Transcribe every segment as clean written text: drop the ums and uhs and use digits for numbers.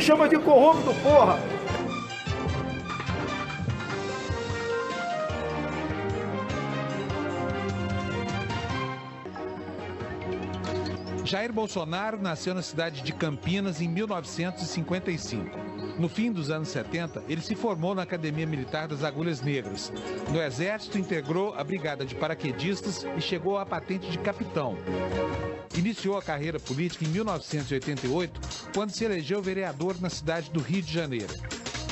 chama de corrupto, porra! Jair Bolsonaro nasceu na cidade de Campinas em 1955. No fim dos anos 70, ele se formou na Academia Militar das Agulhas Negras. No Exército, integrou a Brigada de Paraquedistas e chegou à patente de capitão. Iniciou a carreira política em 1988, quando se elegeu vereador na cidade do Rio de Janeiro.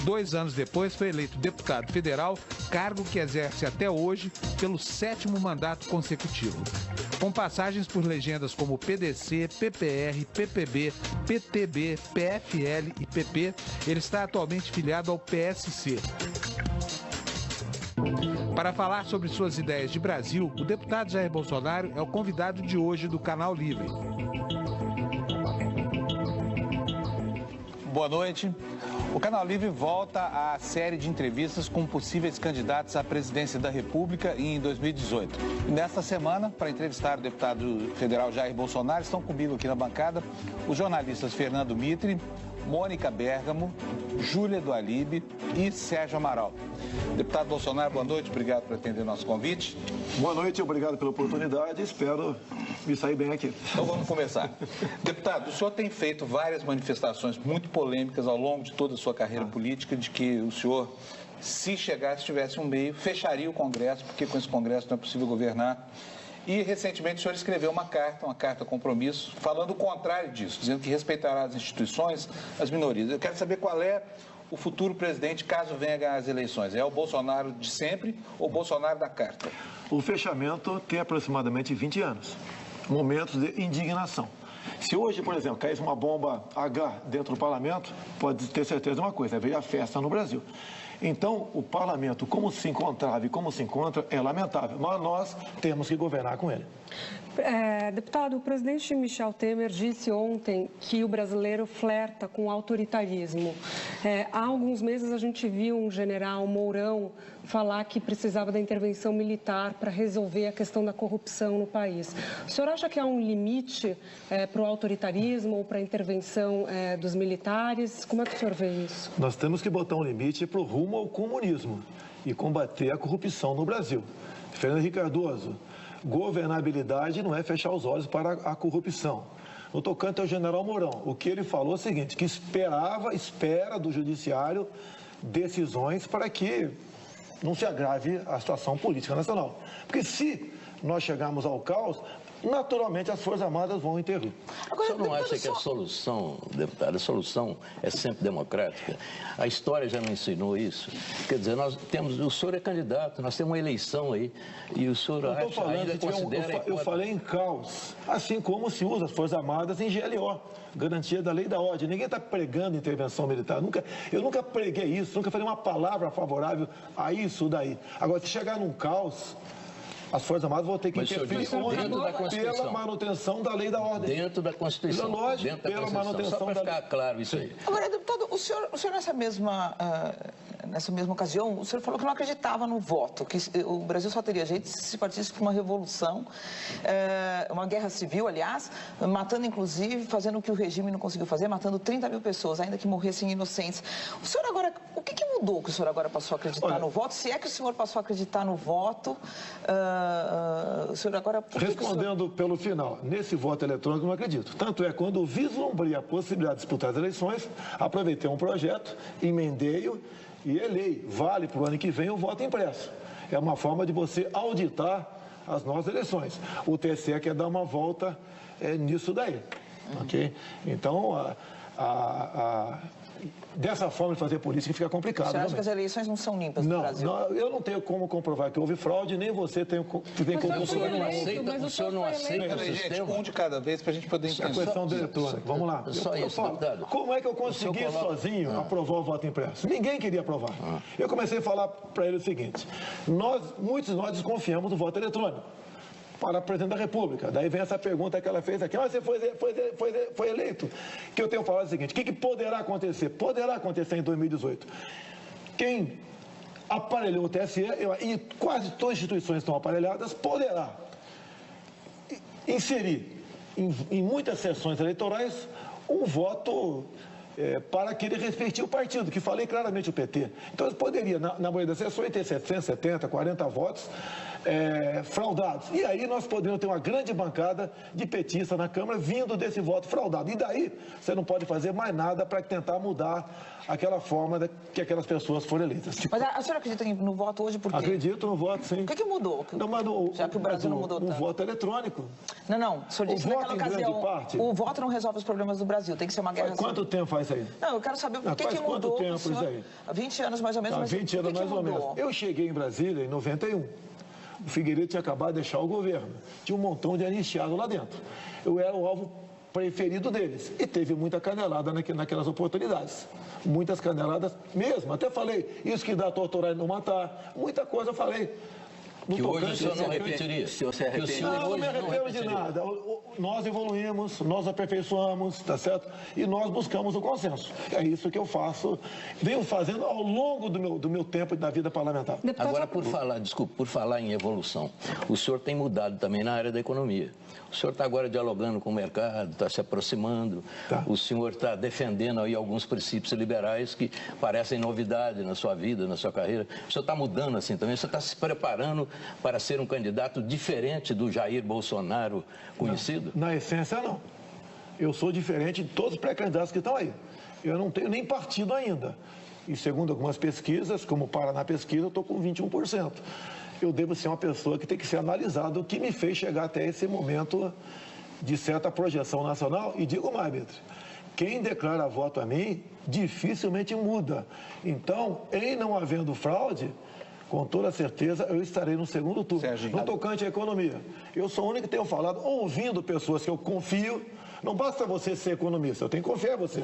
2 anos depois, foi eleito deputado federal, cargo que exerce até hoje pelo 7º mandato consecutivo. Com passagens por legendas como PDC, PPR, PPB, PTB, PFL e PP, ele está atualmente filiado ao PSC. Para falar sobre suas ideias de Brasil, o deputado Jair Bolsonaro é o convidado de hoje do Canal Livre. Boa noite. O Canal Livre volta à série de entrevistas com possíveis candidatos à presidência da República em 2018. E nesta semana, para entrevistar o deputado federal Jair Bolsonaro, estão comigo aqui na bancada os jornalistas Fernando Mitre, Mônica Bergamo, Júlia do Alibe e Sérgio Amaral. Deputado Bolsonaro, boa noite, obrigado por atender nosso convite. Boa noite, obrigado pela oportunidade, espero me sair bem aqui. Então vamos começar. Deputado, o senhor tem feito várias manifestações muito polêmicas ao longo de toda a sua carreira política, de que o senhor, se chegasse, tivesse um meio, fecharia o Congresso, porque com esse Congresso não é possível governar. E, recentemente, o senhor escreveu uma carta compromisso, falando o contrário disso, dizendo que respeitará as instituições, as minorias. Eu quero saber qual é o futuro presidente, caso venha ganhar as eleições. É o Bolsonaro de sempre ou o Bolsonaro da carta? O fechamento tem aproximadamente 20 anos, momentos de indignação. Se hoje, por exemplo, caísse uma bomba H dentro do parlamento, pode ter certeza de uma coisa, haveria a festa no Brasil. Então, o parlamento, como se encontrava e como se encontra, é lamentável, mas nós temos que governar com ele. Deputado, o presidente Michel Temer disse ontem que o brasileiro flerta com o autoritarismo. Há alguns meses a gente viu um general Mourão falar que precisava da intervenção militar para resolver a questão da corrupção no país. O senhor acha que há um limite para o autoritarismo ou para a intervenção dos militares? Como é que o senhor vê isso? Nós temos que botar um limite para o rumo ao comunismo e combater a corrupção no Brasil. Fernando Henrique Cardoso, governabilidade não é fechar os olhos para a corrupção. No tocante ao general Mourão, o que ele falou é o seguinte, que espera do judiciário decisões para que não se agrave a situação política nacional. Porque se nós chegarmos ao caos, naturalmente as Forças Armadas vão intervir. O senhor não acha que a solução, deputado, a solução é sempre democrática? A história já não ensinou isso. Quer dizer, o senhor é candidato, nós temos uma eleição aí, e o senhor ainda considera... Eu falei em caos, assim como se usa as Forças Armadas em GLO, garantia da lei e da ordem. Ninguém está pregando intervenção militar. Eu nunca preguei isso, nunca falei uma palavra favorável a isso daí. Agora, se chegar num caos, as Forças Armadas vão ter que interferir pela manutenção da lei e da ordem. Dentro da Constituição. Lógico, dentro da pela Constituição. manutenção só para ficar claro isso aí. Agora, deputado, o senhor nessa mesma ocasião, o senhor falou que não acreditava no voto, que o Brasil só teria jeito se partisse para uma revolução, uma guerra civil, aliás, matando inclusive, fazendo o que o regime não conseguiu fazer, matando 30 mil pessoas, ainda que morressem inocentes. O senhor agora, o que mudou que o senhor agora passou a acreditar no voto? Se é que o senhor passou a acreditar no voto, o senhor agora... Respondendo pelo final, nesse voto eletrônico eu não acredito. Tanto é, quando eu vislumbrei a possibilidade de disputar as eleições, aproveitei um projeto, emendei-o e elei. Vale para o ano que vem o voto impresso. É uma forma de você auditar as nossas eleições. O TSE quer dar uma volta nisso daí. Ok? Então, dessa forma de fazer política fica complicado. Você acha que as eleições não são limpas no Brasil? Não, eu não tenho como comprovar que houve fraude, nem você tem como comprovar. O senhor não aceita o sistema? Um de cada vez para a gente poder entender. A questão do eletrônico, vamos lá. Só isso, deputado. Como é que eu consegui sozinho aprovar o voto impresso? Ninguém queria aprovar. Eu comecei a falar para ele o seguinte, muitos de nós desconfiamos do voto eletrônico para presidente da República. Daí vem essa pergunta que ela fez aqui, mas você foi eleito. Que eu tenho falado o seguinte, o que poderá acontecer? Poderá acontecer em 2018. Quem aparelhou o TSE, e quase todas as instituições estão aparelhadas, poderá inserir em muitas sessões eleitorais um voto para que ele respeite o partido, que falei claramente o PT. Então, ele poderia, na maioria das sessões, ter 770, 40 votos fraudados. E aí nós poderíamos ter uma grande bancada de petistas na Câmara vindo desse voto fraudado. E daí você não pode fazer mais nada para tentar mudar aquela forma que aquelas pessoas foram eleitas. Mas a senhora acredita no voto hoje por quê? Acredito no voto, sim. O que mudou? Não, mas já que o Brasil não mudou tanto. O voto eletrônico. Não. O senhor disse naquela ocasião, o voto não resolve os problemas do Brasil, tem que ser uma guerra. Quanto tempo faz isso aí? Não, eu quero saber por que mudou. Quanto tempo isso aí? Há 20 anos mais ou menos. Há 20 anos mais ou menos. Eu cheguei em Brasília em 91. O Figueiredo tinha acabado de deixar o governo. Tinha um montão de anistiados lá dentro. Eu era o alvo preferido deles. E teve muita canelada naquelas oportunidades. Muitas caneladas mesmo. Até falei, isso que dá torturar e não matar. Muita coisa eu falei. Que hoje o senhor não repetiria. Não me arrependo de nada. Nós evoluímos, nós aperfeiçoamos, tá certo? E nós buscamos o consenso. É isso que eu faço, venho fazendo ao longo do meu tempo da vida parlamentar. Agora, por falar em evolução, o senhor tem mudado também na área da economia. O senhor está agora dialogando com o mercado, está se aproximando, o senhor está defendendo aí alguns princípios liberais que parecem novidade na sua vida, na sua carreira. O senhor está mudando assim também, o senhor está se preparando para ser um candidato diferente do Jair Bolsonaro conhecido? Na essência, não. Eu sou diferente de todos os pré-candidatos que estão aí. Eu não tenho nem partido ainda. E segundo algumas pesquisas, como o Paraná Pesquisa, eu estou com 21%. Eu devo ser uma pessoa que tem que ser analisada o que me fez chegar até esse momento de certa projeção nacional. E digo mais, Beatriz, quem declara voto a mim dificilmente muda. Então, em não havendo fraude, com toda certeza eu estarei no segundo turno. No tocante à economia, eu sou o único que tenho falado, ouvindo pessoas que eu confio. Não basta você ser economista, eu tenho que confiar em você.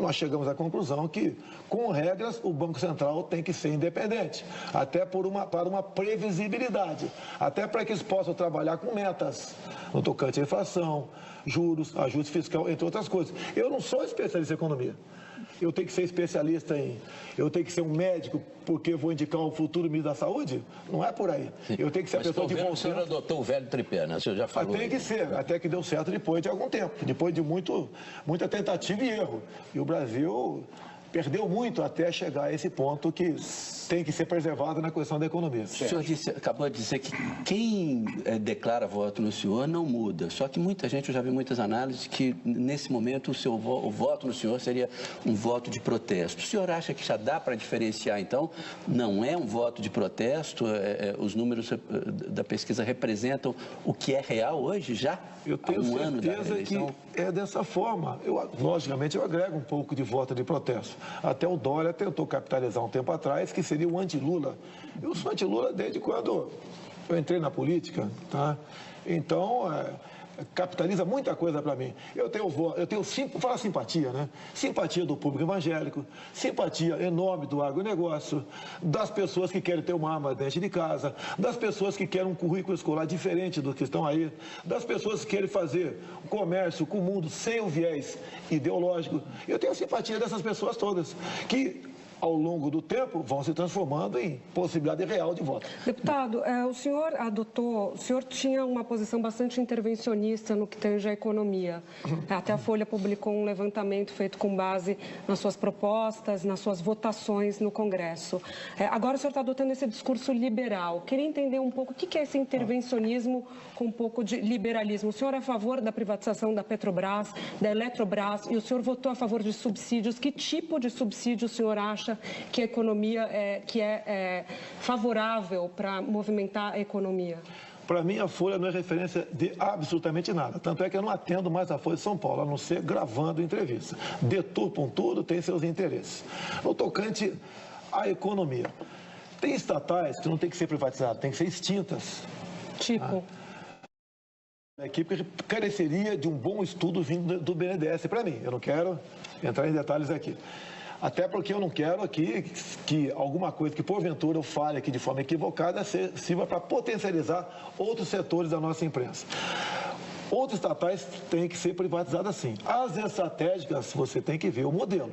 Nós chegamos à conclusão que, com regras, o Banco Central tem que ser independente, até para uma previsibilidade, até para que eles possam trabalhar com metas, no tocante à inflação, juros, ajuste fiscal, entre outras coisas. Eu não sou especialista em economia. Eu tenho que ser especialista eu tenho que ser um médico porque eu vou indicar o futuro ministro da Saúde? Não é por aí. Eu tenho que ser a pessoa de bom senso. O senhor adotou o velho tripé, né? O senhor já falou. Tem que ser, até que deu certo depois de algum tempo, depois de muita tentativa e erro. E o Brasil perdeu muito até chegar a esse ponto que tem que ser preservado na questão da economia. O senhor acabou de dizer que quem declara voto no senhor não muda. Só que muita gente, eu já vi muitas análises, que nesse momento o voto no senhor seria um voto de protesto. O senhor acha que já dá para diferenciar, então? Não é um voto de protesto? Os números da pesquisa representam o que é real hoje, já? Eu tenho certeza que é dessa forma. Logicamente, eu agrego um pouco de voto de protesto. Até o Dória tentou capitalizar um tempo atrás, que seria o anti-Lula. Eu sou anti-Lula desde quando eu entrei na política, tá? Então, capitaliza muita coisa para mim. Eu tenho fala simpatia, né? Simpatia do público evangélico, simpatia enorme do agronegócio, das pessoas que querem ter uma arma dentro de casa, das pessoas que querem um currículo escolar diferente dos que estão aí, das pessoas que querem fazer comércio com o mundo sem o viés ideológico. Eu tenho simpatia dessas pessoas todas, que ao longo do tempo, vão se transformando em possibilidade real de voto. Deputado, o senhor tinha uma posição bastante intervencionista no que tange à economia. Até a Folha publicou um levantamento feito com base nas suas propostas, nas suas votações no Congresso. Agora o senhor está adotando esse discurso liberal. Queria entender um pouco o que é esse intervencionismo com um pouco de liberalismo. O senhor é a favor da privatização da Petrobras, da Eletrobras, e o senhor votou a favor de subsídios. Que tipo de subsídio o senhor acha que a economia é favorável para movimentar a economia? Para mim, a Folha não é referência de absolutamente nada. Tanto é que eu não atendo mais a Folha de São Paulo, a não ser gravando entrevista. Deturpam tudo, tem seus interesses. No tocante à economia, tem estatais que não tem que ser privatizadas, tem que ser extintas. Tipo? A equipe careceria de um bom estudo vindo do BNDES para mim. Eu não quero entrar em detalhes aqui. Até porque eu não quero aqui que alguma coisa que porventura eu fale aqui de forma equivocada sirva para potencializar outros setores da nossa imprensa. Outras estatais têm que ser privatizadas sim. As estratégicas, você tem que ver o modelo.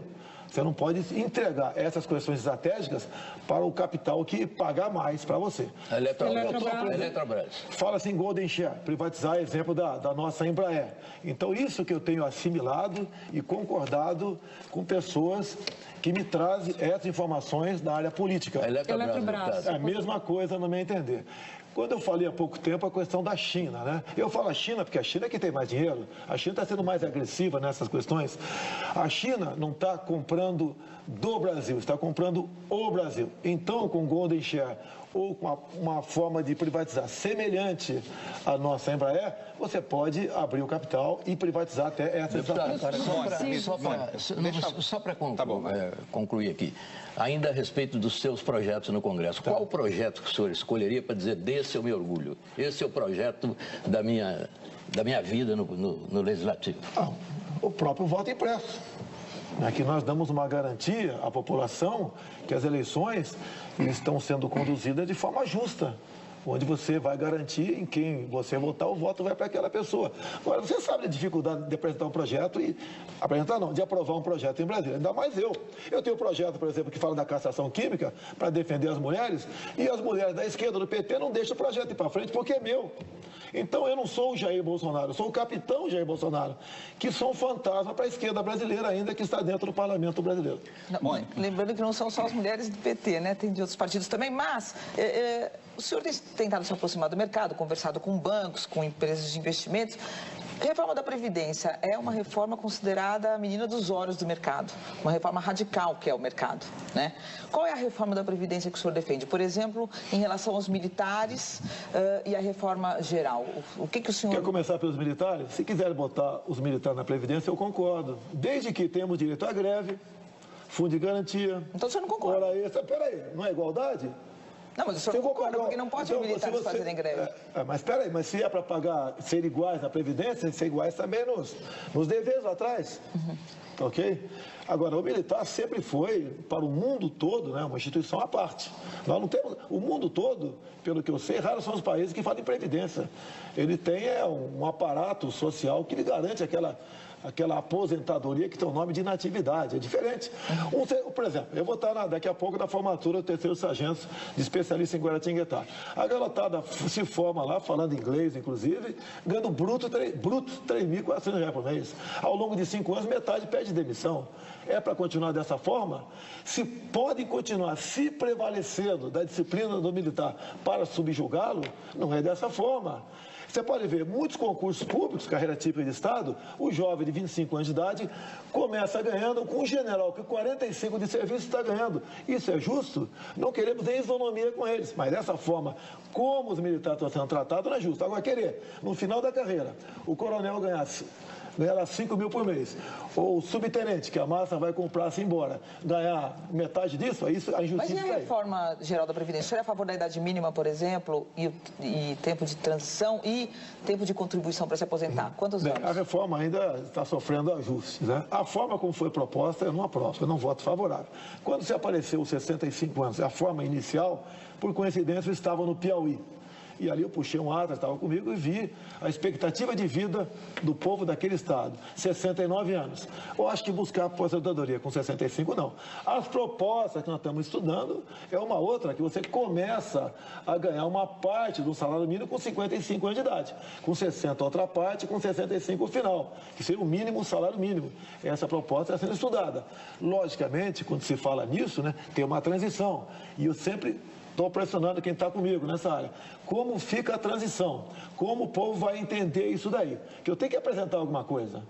Você não pode entregar essas questões estratégicas para o capital que pagar mais para você. Eletrobras. Fala-se em Golden Share, privatizar, exemplo da nossa Embraer. Então, isso que eu tenho assimilado e concordado com pessoas que me trazem essas informações da área política. Eletrobras. É a mesma coisa, no meu entender. Quando eu falei há pouco tempo a questão da China, né? Eu falo a China porque a China é que tem mais dinheiro, a China está sendo mais agressiva nessas questões. A China não está comprando do Brasil, está comprando o Brasil. Então, com Golden Share ou com uma forma de privatizar semelhante à nossa Embraer, você pode abrir o capital e privatizar até essas estatais. Só para concluir aqui, ainda a respeito dos seus projetos no Congresso, qual o projeto que o senhor escolheria para dizer desse eu me orgulho? Esse é o projeto da minha vida no Legislativo. O próprio voto impresso. Aqui nós damos uma garantia à população que as eleições estão sendo conduzidas de forma justa, onde você vai garantir em quem você votar, o voto vai para aquela pessoa. Agora, você sabe a dificuldade de apresentar um projeto de aprovar um projeto em Brasília, ainda mais eu. Eu tenho um projeto, por exemplo, que fala da castração química para defender as mulheres, e as mulheres da esquerda do PT não deixam o projeto ir para frente porque é meu. Então, eu não sou o Jair Bolsonaro, eu sou o capitão Jair Bolsonaro, que sou um fantasma para a esquerda brasileira ainda que está dentro do parlamento brasileiro. Não, lembrando que não são só as mulheres do PT, né? Tem de outros partidos também, mas o senhor tem tentado se aproximar do mercado, conversado com bancos, com empresas de investimentos. A reforma da Previdência é uma reforma considerada a menina dos olhos do mercado, uma reforma radical que é o mercado, né? Qual é a reforma da Previdência que o senhor defende? Por exemplo, em relação aos militares e a reforma geral. O que o senhor... Quer começar pelos militares? Se quiser botar os militares na Previdência, eu concordo. Desde que temos direito à greve, fundo de garantia... Então o senhor não concorda? Peraí, não é igualdade? Não, mas o senhor concorda, porque não pode os militares fazerem greve. Mas espera aí, se é para pagar, ser iguais na Previdência, ser iguais também nos deveres lá atrás. Ok? Agora, o militar sempre foi, para o mundo todo, né, uma instituição à parte. Nós não temos... O mundo todo, pelo que eu sei, raros são os países que fazem Previdência. Ele tem um aparato social que lhe garante aquela aposentadoria que tem o nome de inatividade, é diferente. Por exemplo, eu vou estar daqui a pouco na formatura do terceiro sargento de especialista em Guaratinguetá. A garotada se forma lá, falando inglês, inclusive, ganhando bruto R$3.400 por mês. Ao longo de 5 anos, metade pede demissão. É para continuar dessa forma? Se pode continuar se prevalecendo da disciplina do militar para subjugá-lo, não é dessa forma. Você pode ver, muitos concursos públicos, carreira típica de Estado, o jovem de 25 anos de idade começa ganhando com um general que 45 de serviço está ganhando. Isso é justo? Não queremos nem isonomia com eles, mas dessa forma, como os militares estão sendo tratados, não é justo. Agora, querer, no final da carreira, o coronel ganhar 5 mil por mês, ou o subtenente, que a massa vai comprar-se embora, ganhar metade disso, a injustiça... Mas e a reforma geral da Previdência? O senhor é a favor da idade mínima, por exemplo, e tempo de transição e tempo de contribuição para se aposentar? Quantos anos? A reforma ainda está sofrendo ajustes, né? A forma como foi proposta, eu não aprovo, eu não voto favorável. Quando se apareceu os 65 anos, a forma inicial, por coincidência, eu estava no Piauí. E ali eu puxei um atlas, estava comigo, e vi a expectativa de vida do povo daquele estado, 69 anos. Eu acho que buscar aposentadoria com 65, não. As propostas que nós estamos estudando é uma outra, que você começa a ganhar uma parte do salário mínimo com 55 anos de idade, com 60 outra parte, com 65 o final, que seria o mínimo, o salário mínimo. Essa proposta está sendo estudada. Logicamente, quando se fala nisso, né, tem uma transição. E eu sempre... estou pressionando quem está comigo nessa área. Como fica a transição? Como o povo vai entender isso daí? Que eu tenho que apresentar alguma coisa.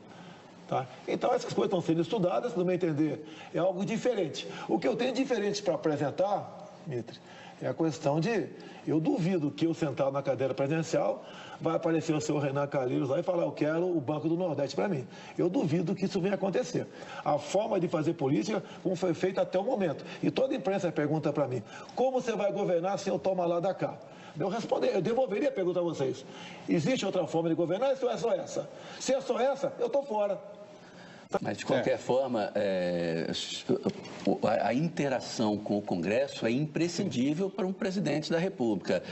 Tá? Então, essas coisas estão sendo estudadas, no meu entender, é algo diferente. O que eu tenho diferente para apresentar, Mitre, é a questão de... Eu duvido que eu sentado na cadeira presidencial vai aparecer o senhor Renan Calheiros lá e falar, eu quero o Banco do Nordeste para mim. Eu duvido que isso venha acontecer. A forma de fazer política, como foi feita até o momento. E toda a imprensa pergunta para mim, como você vai governar se eu tomar lá da cá? Eu devolveria a pergunta a vocês. Existe outra forma de governar ou é só essa? Se é só essa, eu estou fora. Mas, de qualquer forma, a interação com o Congresso é imprescindível para um presidente da República.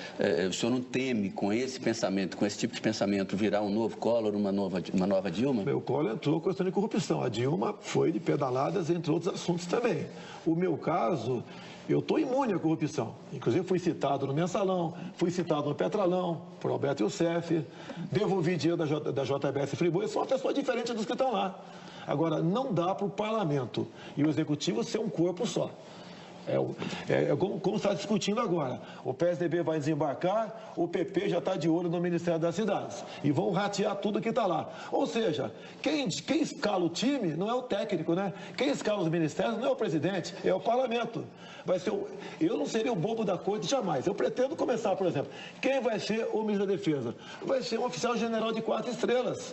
O senhor não teme, com esse pensamento, com esse tipo de pensamento, virar um novo Collor, uma nova Dilma? O Collor entrou com questão de corrupção. A Dilma foi de pedaladas, entre outros assuntos também. O meu caso, eu estou imune à corrupção. Inclusive, fui citado no Mensalão, fui citado no Petralão, por Alberto Youssef, devolvi dinheiro da JBS Friboi. Eu sou uma pessoa diferente dos que estão lá. Agora, não dá para o parlamento e o executivo ser um corpo só. Como está discutindo agora. O PSDB vai desembarcar, o PP já está de olho no Ministério das Cidades. E vão ratear tudo que está lá. Ou seja, quem escala o time não é o técnico, né? Quem escala os ministérios não é o presidente, é o parlamento. Eu não seria o bobo da corte jamais. Eu pretendo começar, por exemplo, quem vai ser o ministro da Defesa? Vai ser um oficial general de 4 estrelas.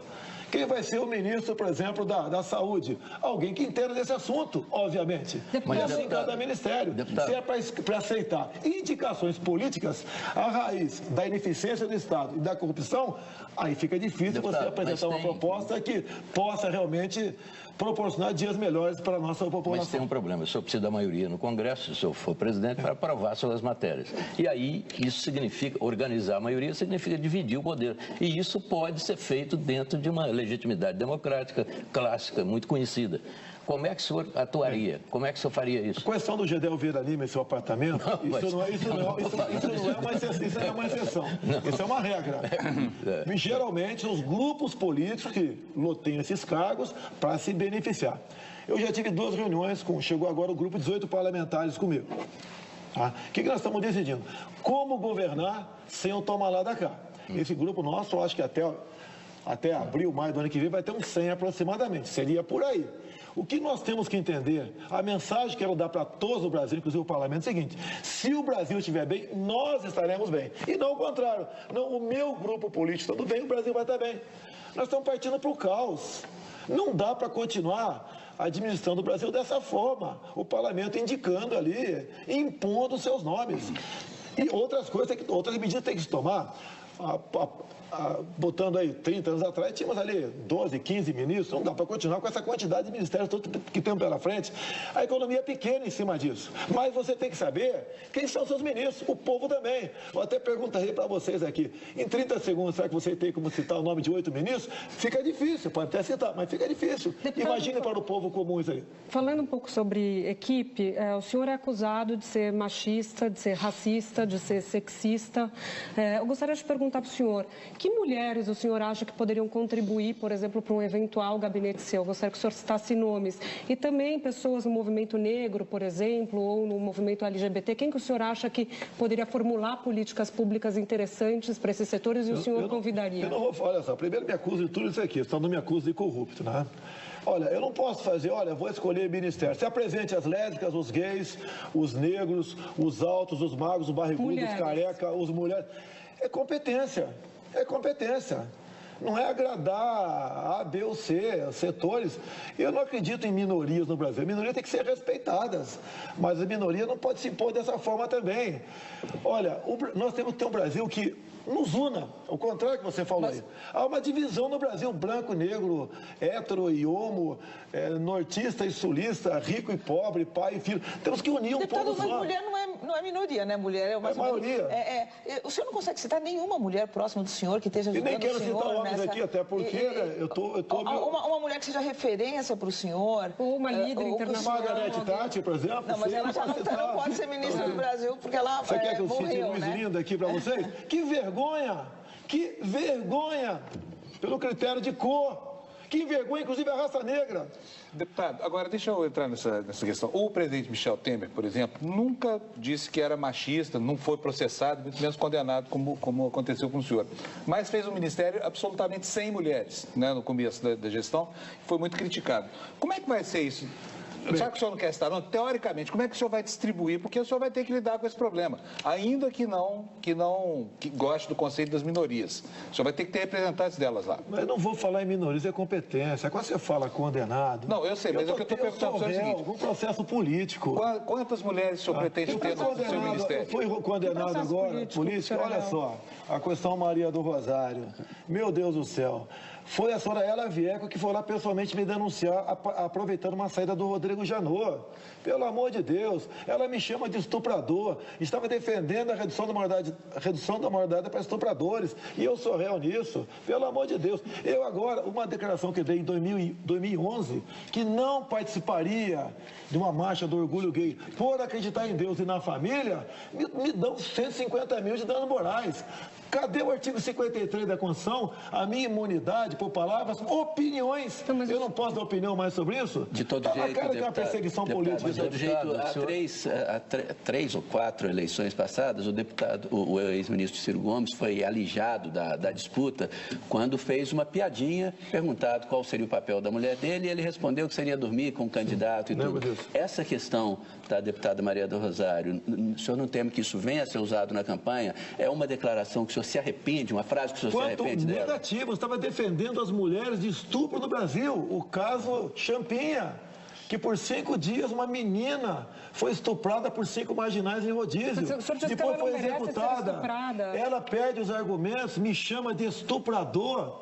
Quem vai ser o ministro, por exemplo, da Saúde? Alguém que entenda desse assunto, obviamente. Mas assim, cada ministério. Se é para aceitar indicações políticas, a raiz da ineficiência do Estado e da corrupção, aí fica difícil você apresentar uma proposta que possa realmente proporcionar dias melhores para a nossa população. Mas tem um problema, o senhor precisa da maioria no Congresso, se o senhor for presidente, para aprovar suas matérias. E aí, isso significa, organizar a maioria significa dividir o poder. E isso pode ser feito dentro de uma legitimidade democrática clássica, muito conhecida. Como é que o senhor atuaria? Como é que o senhor faria isso? A questão do Gedel Vieira Lima em seu apartamento, isso não é uma exceção. Isso é uma regra. E, geralmente, os grupos políticos que têm esses cargos para se beneficiar. Eu já tive 2 reuniões, chegou agora o grupo de 18 parlamentares comigo. Tá? O que nós estamos decidindo? Como governar sem o toma lá da cá. Esse grupo nosso, eu acho que até abril, maio do ano que vem, vai ter uns 100 aproximadamente. Seria por aí. O que nós temos que entender, a mensagem que eu quero dar para todos no Brasil, inclusive o parlamento, é o seguinte: se o Brasil estiver bem, nós estaremos bem. E não o contrário. Não, o meu grupo político estando bem, o Brasil vai estar bem. Nós estamos partindo para o caos. Não dá para continuar administrando o Brasil dessa forma. O parlamento indicando ali, impondo seus nomes. E outras medidas tem que se tomar. Botando aí 30 anos atrás, tínhamos ali 12, 15 ministros, não dá para continuar com essa quantidade de ministérios que temos pela frente. A economia é pequena em cima disso, mas você tem que saber quem são seus ministros, o povo também. Eu até perguntaria para vocês aqui, em 30 segundos, será que você tem como citar o nome de 8 ministros? Fica difícil, pode até citar, mas fica difícil. Imagine para o povo comum isso aí. Falando um pouco sobre equipe, o senhor é acusado de ser machista, de ser racista, de ser sexista. Eu gostaria de perguntar para o senhor, que mulheres o senhor acha que poderiam contribuir, por exemplo, para um eventual gabinete seu? Eu gostaria que o senhor citasse nomes. E também pessoas no movimento negro, por exemplo, ou no movimento LGBT. Quem que o senhor acha que poderia formular políticas públicas interessantes para esses setores e o senhor convidaria? Eu não vou falar, olha só, primeiro me acusa de tudo isso aqui, só não me acusa de corrupto, né? Olha, eu não posso fazer, vou escolher ministério. Se apresente as lésbicas, os gays, os negros, os altos, os magros, os barrigudos, os careca, os mulheres. É competência. É competência. Não é agradar A, B ou C, setores. Eu não acredito em minorias no Brasil. A minoria tem que ser respeitadas. Mas a minoria não pode se impor dessa forma também. Olha, nós temos que ter um Brasil que nos una. O contrário que você falou aí. Há uma divisão no Brasil, branco, negro, hétero e homo, nortista e sulista, rico e pobre, pai e filho. Temos que unir um povo só. Mas mulher não é minoria, né? Mulher é uma maioria. O senhor não consegue citar nenhuma mulher próxima do senhor que esteja ajudando o senhor? E nem quero citar homens aqui, até porque eu tô uma mulher que seja referência para o senhor. Ou uma líder internacional. Margarete Tati, por exemplo. Não, mas ela já não pode ser ministra do Brasil, porque ela Você quer que eu cite morreu, Luiz né? Lindo aqui para vocês? Que vergonha! Que vergonha! Pelo critério de cor. Que vergonha, inclusive, a raça negra. Deputado, agora deixa eu entrar nessa questão. O presidente Michel Temer, por exemplo, nunca disse que era machista, não foi processado, muito menos condenado, como aconteceu com o senhor. Mas fez um ministério absolutamente sem mulheres, né, no começo da gestão, foi muito criticado. Como é que vai ser isso Já que o senhor não quer estar, não, teoricamente, como é que o senhor vai distribuir? Porque o senhor vai ter que lidar com esse problema. Ainda que goste do conceito das minorias. O senhor vai ter que ter representantes delas lá. Mas eu não vou falar em minorias, é competência. Quando você fala condenado... Não, eu sei, mas o que eu estou perguntando é o seguinte... Um processo político. Quantas mulheres o senhor pretende ter no seu ministério? Foi condenado agora, político, olha só, a questão Maria do Rosário. Meu Deus do céu. Foi a senhora Ela Vieco que foi lá pessoalmente me denunciar, aproveitando uma saída do Rodrigo Janot. Pelo amor de Deus, ela me chama de estuprador. Estava defendendo a redução da maioridade para estupradores. E eu sou réu nisso. Pelo amor de Deus. Eu agora, uma declaração que dei em 2011, que não participaria de uma marcha do orgulho gay por acreditar em Deus e na família, me dão 150 mil de danos morais. Cadê o artigo 53 da Constituição? A minha imunidade por palavras, opiniões. Então, eu não posso dar opinião mais sobre isso? De todo jeito, na cara que é uma perseguição política. De todo jeito, há três ou quatro eleições passadas, o ex-ministro Ciro Gomes foi alijado da disputa quando fez uma piadinha, perguntado qual seria o papel da mulher dele, e ele respondeu que seria dormir com o candidato e tudo. Essa questão da deputada Maria do Rosário, o senhor não teme que isso venha a ser usado na campanha? É uma declaração que o senhor se arrepende, uma frase que o senhor se arrepende dela? Negativo, eu estava defendendo as mulheres de estupro no Brasil, o caso Champinha, que por 5 dias uma menina foi estuprada por 5 marginais em rodízio, depois foi executada, ela perde os argumentos, me chama de estuprador.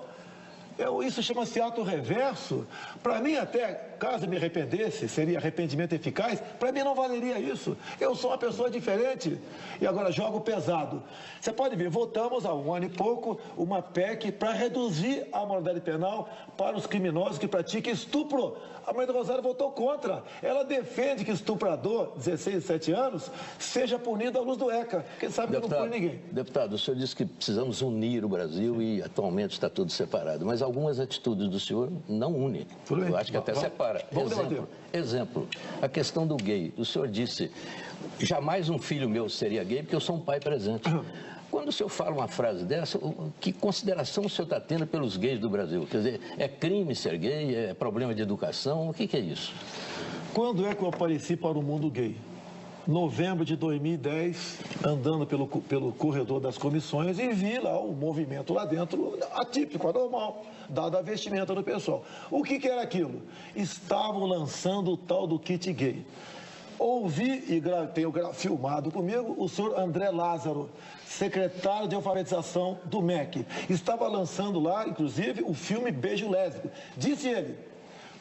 Isso chama-se ato reverso. Para mim, até, caso me arrependesse, seria arrependimento eficaz, para mim não valeria isso. Eu sou uma pessoa diferente. E agora, jogo pesado. Você pode ver, votamos há 1 ano e pouco uma PEC para reduzir a moralidade penal para os criminosos que praticam estupro. A Maria do Rosário votou contra. Ela defende que estuprador, 16, 17 anos, seja punido à luz do ECA. Quem sabe que não pune ninguém. Deputado, o senhor disse que precisamos unir o Brasil e atualmente está tudo separado. Mas algumas atitudes do senhor não unem. Eu acho que até separa. Exemplo, a questão do gay. O senhor disse, jamais um filho meu seria gay porque eu sou um pai presente. Quando o senhor fala uma frase dessa, que consideração o senhor está tendo pelos gays do Brasil? Quer dizer, é crime ser gay? É problema de educação? O que é isso? Quando é que eu apareci para o mundo gay? Novembro de 2010, andando pelo corredor das comissões e vi lá o movimento lá dentro, atípico, anormal, dada a vestimenta do pessoal. O que era aquilo? Estavam lançando o tal do kit gay. Ouvi e tenho filmado comigo o senhor André Lázaro, secretário de alfabetização do MEC. Estava lançando lá, inclusive, o filme Beijo Lésbico. Disse ele,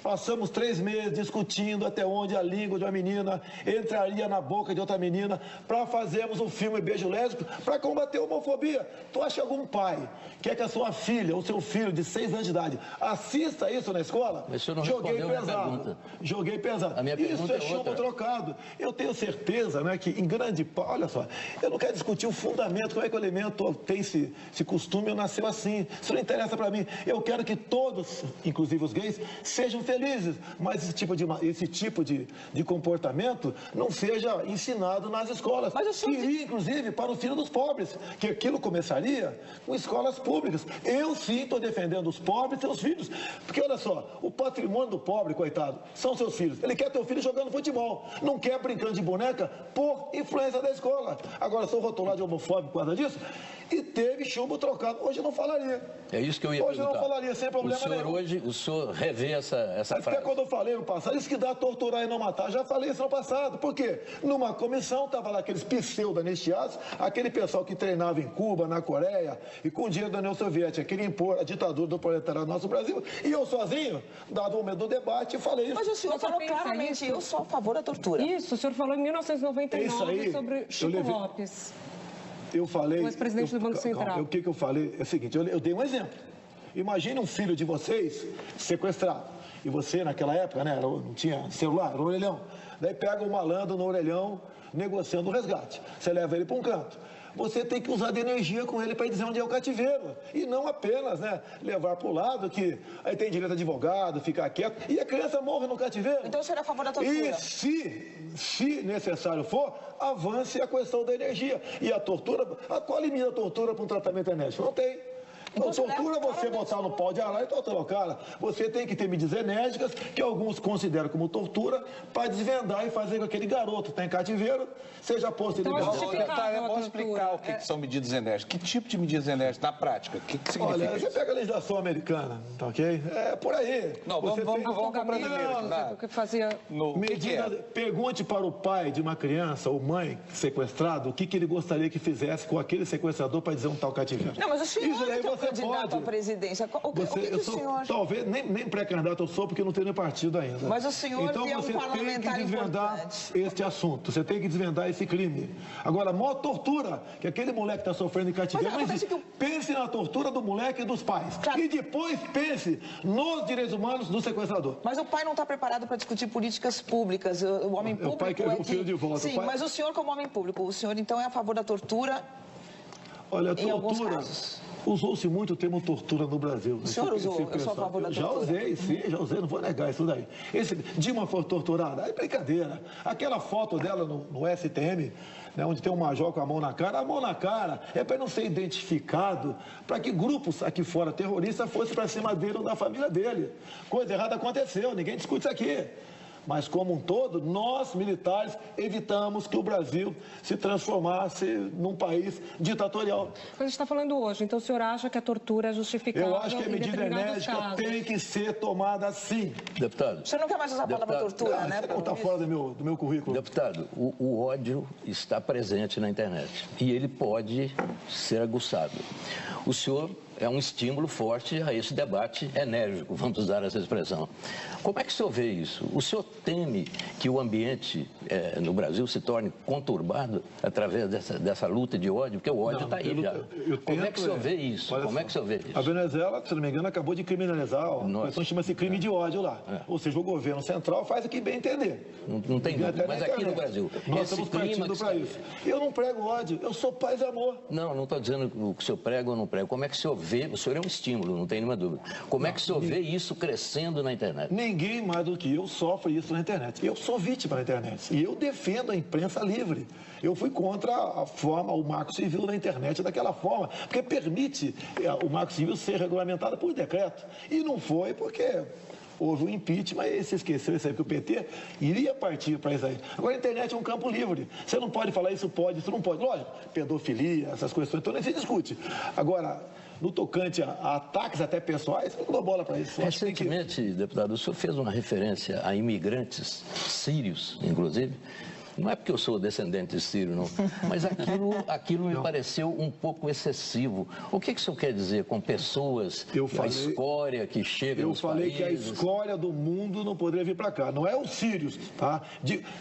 passamos 3 meses discutindo até onde a língua de uma menina entraria na boca de outra menina para fazermos um filme Beijo Lésbico para combater a homofobia. Tu acha que algum pai quer que a sua filha ou seu filho de 6 anos de idade assista isso na escola? Mas o senhor não Joguei respondeu pesado. A minha pergunta. Joguei pesado. A minha isso pergunta é chumbo trocado. Eu tenho certeza, né, que em grande parte, olha só, eu não quero discutir o fundamento, como é que o elemento tem esse costume ou nasceu assim. Isso não interessa para mim. Eu quero que todos, inclusive os gays, sejam felizes, mas esse tipo de comportamento não seja ensinado nas escolas. Iria, inclusive, para o filho dos pobres, que aquilo começaria com escolas públicas. Eu sim estou defendendo os pobres e seus filhos, porque olha só, o patrimônio do pobre, coitado, são seus filhos. Ele quer ter o filho jogando futebol, não quer brincando de boneca por influência da escola. Agora, sou rotulado de homofóbico por causa disso, e teve chumbo trocado. Hoje eu não falaria. É isso que eu ia perguntar. Hoje eu não falaria, sem problema nenhum. Hoje, o senhor revê essa frase. Até quando eu falei no passado, isso que dá torturar e não matar, já falei isso no passado. Por quê? Numa comissão, estava lá aqueles pseudo-anistiados, aquele pessoal que treinava em Cuba, na Coreia, e com o dinheiro da União Soviética, queria impor a ditadura do proletariado no nosso Brasil, e eu sozinho, dado o medo do debate, falei isso. Mas o senhor falou claramente, eu sou a favor da tortura. Isso, o senhor falou em 1999 sobre Chico Lopes. Eu falei... O ex-presidente do Banco Central. O que eu falei é o seguinte, eu dei um exemplo. Imagine um filho de vocês sequestrado. E você, naquela época, né, não tinha celular, era um orelhão. Daí pega um malandro no orelhão, negociando o resgate. Você leva ele para um canto. Você tem que usar de energia com ele para dizer onde é o cativeiro. E não apenas, né, levar para o lado que aí tem direito a advogado, ficar quieto, e a criança morre no cativeiro. Então o senhor é a favor da tortura? E se necessário for, avance a questão da energia. E a tortura, qual limita a tortura para um tratamento enérgico? Não tem. Então, tortura você botar no pau de arara e torturar o cara. Você tem que ter medidas enérgicas, que alguns consideram como tortura, para desvendar e fazer com que aquele garoto que está em cativeiro seja posto em liberdade. É bom explicar o que são medidas enérgicas. Que tipo de medidas enérgicas na prática? O que significa Olha, isso? você pega a legislação americana, tá ok? É por aí. Não, vamos para brasileiro. O que fazia... Pergunte para o pai de uma criança ou mãe sequestrado o que ele gostaria que fizesse com aquele sequestrador para dizer um tal cativeiro. Não, mas o senhor Isso aí é você candidato pode. à presidência. O que Eu o sou, senhor... talvez, nem pré-candidato eu sou, porque não tenho nem partido ainda. Mas o senhor então, é um você tem que parlamentar desvendar importante. este assunto, você tem que desvendar esse crime. Agora, a maior tortura que aquele moleque está sofrendo em cativeiro, não existe. Pense na tortura do moleque e dos pais. Claro. E depois pense nos direitos humanos do sequestrador. Mas o pai não está preparado para discutir políticas públicas. O homem público. O pai quer o filho de volta. Sim, mas o senhor, como homem público, o senhor então é a favor da tortura? Olha, em alguns tortura. casos. Usou-se muito o termo tortura no Brasil. O senhor usou? Eu sou a favor da já tortura. usei, sim, já usei, não vou negar isso daí. Dilma foi torturada, é brincadeira. Aquela foto dela no STM, né, onde tem um major com a mão na cara é para não ser identificado, para que grupos aqui fora terroristas fossem para cima dele ou da família dele. Coisa errada aconteceu, ninguém discute isso aqui. Mas, como um todo, nós, militares, evitamos que o Brasil se transformasse num país ditatorial. Mas a gente está falando hoje, então o senhor acha que a tortura é justificável? Eu acho que a medida enérgica tem que ser tomada assim. Deputado. O senhor não quer mais usar a palavra tortura, né? Não está fora do meu currículo. Deputado, o ódio está presente na internet e ele pode ser aguçado. O senhor é um estímulo forte a esse debate enérgico, vamos usar essa expressão. Como é que o senhor vê isso? O senhor teme que o ambiente no Brasil se torne conturbado através dessa luta de ódio? Porque o ódio está aí já. Como é que o senhor vê isso? Como é que o senhor vê isso? A Venezuela, se não me engano, acabou de criminalizar, a questão chama-se crime de ódio lá. Ou seja, o governo central faz o que bem entender. Não tem dúvida, mas aqui no Brasil, nós estamos partindo para isso. Eu não prego ódio, eu sou paz e amor. Não estou dizendo o que o senhor prega ou não prega. Como é que o senhor vê? O senhor é um estímulo, não tem nenhuma dúvida. Como é que o senhor vê isso crescendo na internet? Ninguém mais do que eu sofre isso na internet. Eu sou vítima na internet e eu defendo a imprensa livre. Eu fui contra a forma, o marco civil na internet daquela forma, porque permite o marco civil ser regulamentado por decreto. E não foi porque houve um impeachment e se esqueceu isso aí, porque o PT iria partir para isso aí. Agora a internet é um campo livre. Você não pode falar isso pode, isso não pode. Lógico, pedofilia, essas questões, então nem se discute. Agora, no tocante a ataques até pessoais, eu não dou bola para isso. Recentemente, deputado, o senhor fez uma referência a imigrantes sírios, inclusive. Não é porque eu sou descendente de sírio, não. Mas aquilo me pareceu um pouco excessivo. O que o senhor quer dizer com pessoas, a escória que chega nos países? Eu falei que a escória do mundo não poderia vir para cá. Não é os sírios, tá?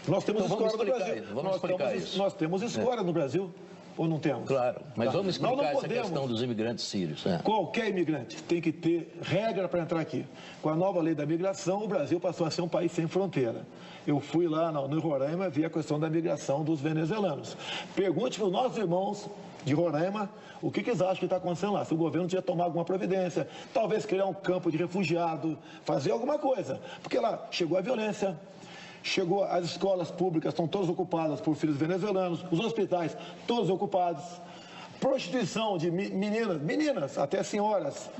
Nós temos então, escória no Brasil. Vamos explicar isso. Nós temos escória no Brasil. Ou não temos? Claro, mas vamos explicar essa questão dos imigrantes sírios. Qualquer imigrante tem que ter regra para entrar aqui. Com a nova lei da migração, o Brasil passou a ser um país sem fronteira. Eu fui lá no Roraima ver a questão da migração dos venezuelanos. Pergunte para os nossos irmãos de Roraima o que eles acham que está acontecendo lá. Se o governo tinha tomado alguma providência, talvez criar um campo de refugiado, fazer alguma coisa. Porque lá chegou a violência. Chegou, as escolas públicas estão todas ocupadas por filhos venezuelanos, os hospitais todos ocupados, prostituição de meninas, até senhoras,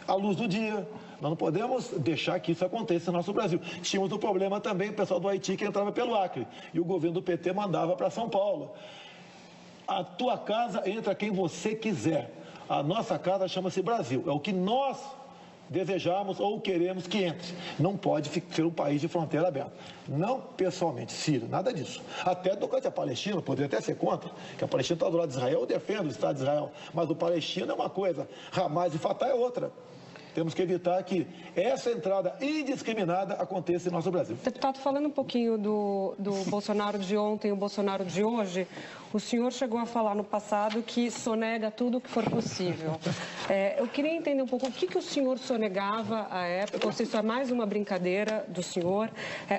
à luz do dia. Nós não podemos deixar que isso aconteça no nosso Brasil. Tínhamos um problema também, o pessoal do Haiti que entrava pelo Acre, e o governo do PT mandava para São Paulo. A tua casa entra quem você quiser. A nossa casa chama-se Brasil, é o que nós desejamos ou queremos que entre. Não pode ser um país de fronteira aberta. Não pessoalmente, Síria, nada disso. Até tocante à Palestina, poderia até ser contra, que a Palestina está do lado de Israel, eu defendo o Estado de Israel, mas o Palestina é uma coisa, Hamas e Fatah é outra. Temos que evitar que essa entrada indiscriminada aconteça em nosso Brasil. Deputado, falando um pouquinho do Bolsonaro de ontem e o Bolsonaro de hoje, o senhor chegou a falar no passado que sonega tudo o que for possível. Eu queria entender um pouco o que o senhor sonegava à época, ou se isso é mais uma brincadeira do senhor.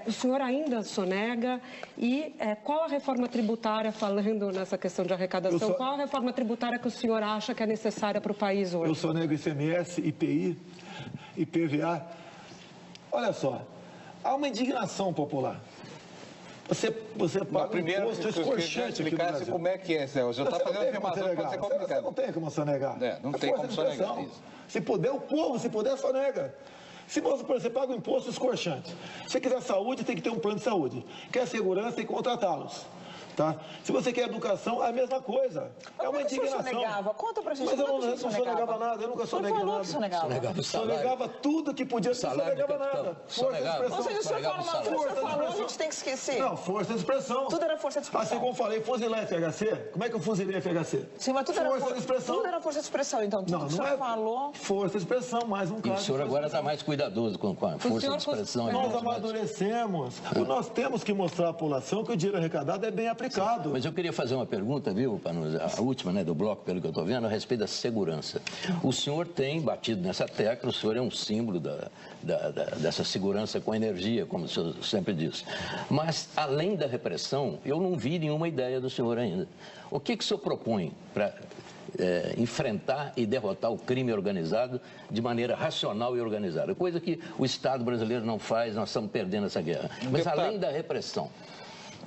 O senhor ainda sonega e qual a reforma tributária, falando nessa questão de arrecadação, qual a reforma tributária que o senhor acha que é necessária para o país hoje? Eu sonego ICMS, IPI, IPVA. Olha só, há uma indignação popular. Você paga primeiro, um imposto escorchante aqui no Brasil. Como é que é, Celso? Você está fazendo afirmação que pode ser complicado. Não tem como sonegar. Não tem como sonegar isso. Se puder, o povo, se puder, sonega. Se você paga um imposto escorchante. Se você quiser saúde, tem que ter um plano de saúde. Quer segurança, tem que contratá-los. Tá? Se você quer educação, a mesma coisa. É uma indignação. Sonegava? Conta pra gente. Mas eu não sonegava nada, eu nunca soneguei nada. Sonegava tudo que podia, não sonegava nada. Força de expressão. Ou seja, o senhor falou, a gente tem que esquecer. Não, força de expressão. Tudo era força de expressão. Assim como falei, fuzilar FHC, como é que eu fuzilei FHC? Sim, mas tudo força de expressão. Tudo era força de expressão, então. Tudo que o senhor falou. Força de expressão, mais um caso. E o senhor agora está mais cuidadoso com a força de expressão. Nós amadurecemos. Nós temos que mostrar à população que o dinheiro arrecadado é bem aplicado. Mas eu queria fazer uma pergunta, viu, a última, né, do bloco, pelo que eu estou vendo, a respeito da segurança. O senhor tem batido nessa tecla, o senhor é um símbolo dessa segurança com energia, como o senhor sempre diz. Mas, além da repressão, eu não vi nenhuma ideia do senhor ainda. O que o senhor propõe para enfrentar e derrotar o crime organizado de maneira racional e organizada? Coisa que o Estado brasileiro não faz, nós estamos perdendo essa guerra. Mas, além da repressão...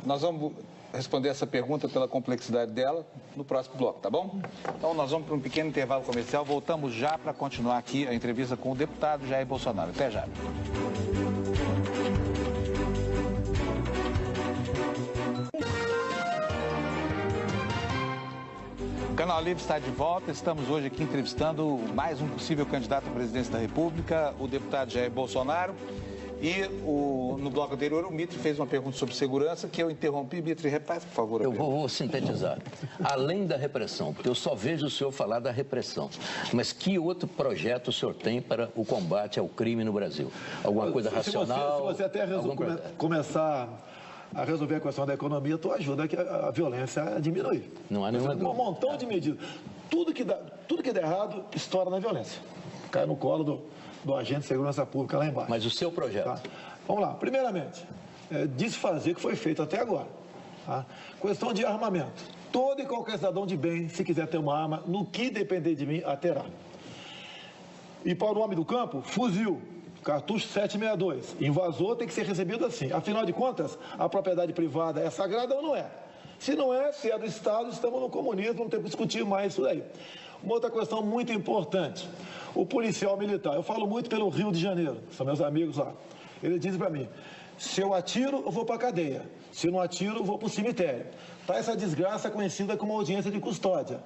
Nós vamos responder essa pergunta pela complexidade dela no próximo bloco, tá bom? Então nós vamos para um pequeno intervalo comercial, voltamos já para continuar aqui a entrevista com o deputado Jair Bolsonaro. Até já. O Canal Livre está de volta, estamos hoje aqui entrevistando mais um possível candidato à presidência da República, o deputado Jair Bolsonaro. E no bloco anterior, o Mitre fez uma pergunta sobre segurança que eu interrompi. Mitre, repete, por favor. Eu vou sintetizar. Além da repressão, porque eu só vejo o senhor falar da repressão, mas que outro projeto o senhor tem para o combate ao crime no Brasil? Alguma coisa racional? Se você até começar a resolver a questão da economia, tu ajuda a violência a diminuir. Não há nenhuma dúvida. Um montão de medidas. Tudo que der errado, estoura na violência. Cai no colo do agente de segurança pública lá embaixo. Mas o seu projeto? Tá? Vamos lá. Primeiramente, desfazer o que foi feito até agora. Tá? Questão de armamento. Todo e qualquer cidadão de bem, se quiser ter uma arma, no que depender de mim, a terá. E para o homem do campo, fuzil, cartucho 762. Invasor tem que ser recebido assim. Afinal de contas, a propriedade privada é sagrada ou não é? Se não é, se é do Estado, estamos no comunismo, não temos que discutir mais isso daí. Uma outra questão muito importante, o policial militar. Eu falo muito pelo Rio de Janeiro, são meus amigos lá. Eles dizem para mim, se eu atiro, eu vou para a cadeia. Se eu não atiro, eu vou para o cemitério. Tá essa desgraça conhecida como audiência de custódia.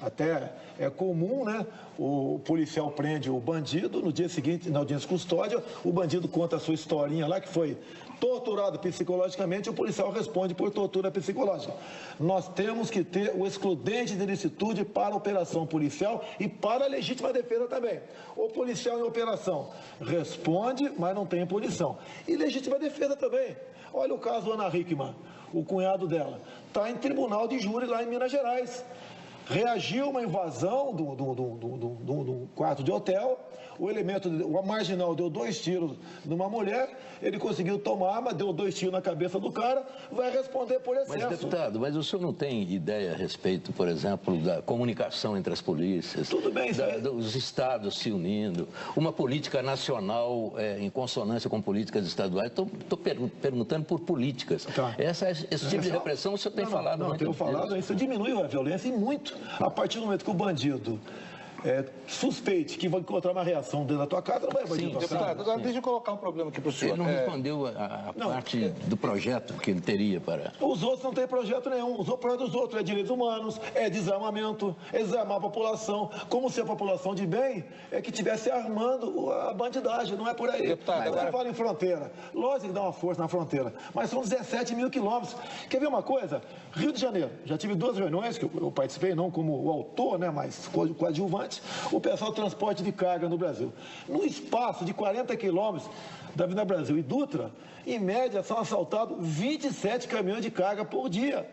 Até é comum, né? O policial prende o bandido, no dia seguinte, na audiência de custódia, o bandido conta a sua historinha lá, que foi torturado psicologicamente, o policial responde por tortura psicológica. Nós temos que ter o excludente de ilicitude para a operação policial e para a legítima defesa também. O policial em operação responde, mas não tem punição. E legítima defesa também. Olha o caso Ana Hickman, o cunhado dela. Está em tribunal de júri lá em Minas Gerais. Reagiu a uma invasão do quarto de hotel, o marginal deu 2 tiros numa mulher, ele conseguiu tomar arma, deu 2 tiros na cabeça do cara, vai responder por excesso. Mas, deputado, mas o senhor não tem ideia a respeito, por exemplo, da comunicação entre as polícias? Tudo bem, dos estados se unindo, uma política nacional em consonância com políticas estaduais? Estou perguntando por políticas. Tá. Esse tipo de repressão o senhor tem falado muito. Não, tenho falado, isso diminui a violência e muito. A partir do momento que o bandido suspeite que vai encontrar uma reação dentro da tua casa, não vai invadir a tua casa. Deputado, agora deixa eu colocar um problema aqui para o senhor. Ele não respondeu a parte do projeto que ele teria para... Os outros não têm projeto nenhum. O projeto dos outros é direitos humanos, é desarmamento, é desarmar a população, como se a população de bem que estivesse armando a bandidagem, não é por aí. Deputado, agora fala em fronteira. Lógico que dá uma força na fronteira, mas são 17 mil quilômetros. Quer ver uma coisa? Rio de Janeiro, já tive 2 reuniões que eu participei, não como o autor, né, mas coadjuvante, o pessoal transporte de carga no Brasil. Num espaço de 40 quilômetros da Avenida Brasil e Dutra, em média são assaltados 27 caminhões de carga por dia.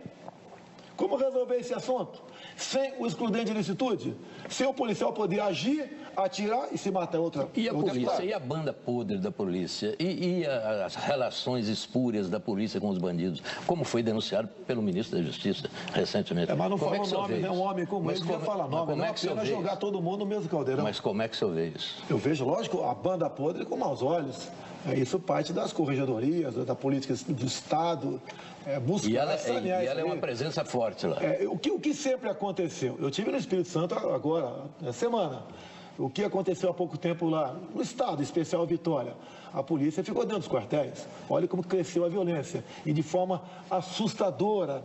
Como resolver esse assunto? Sem o excludente de ilicitude? sem o policial poder agir, atirar e se matar outra. E a polícia, e a banda podre da polícia, e as relações espúrias da polícia com os bandidos, como foi denunciado pelo ministro da Justiça recentemente. Mas não como fala o nome, né? Um homem como ele não fala nome, não é apenas jogar todo mundo no mesmo caldeirão. Mas como é que o senhor vê isso? Eu vejo, lógico, a banda podre com maus olhos. Isso parte das corregedorias, da política do Estado, buscar sanear. E ela é uma presença forte lá. O que sempre aconteceu? Eu estive no Espírito Santo agora, na semana. O que aconteceu há pouco tempo lá, no Estado, especial Vitória. A polícia ficou dentro dos quartéis. Olha como cresceu a violência. E de forma assustadora.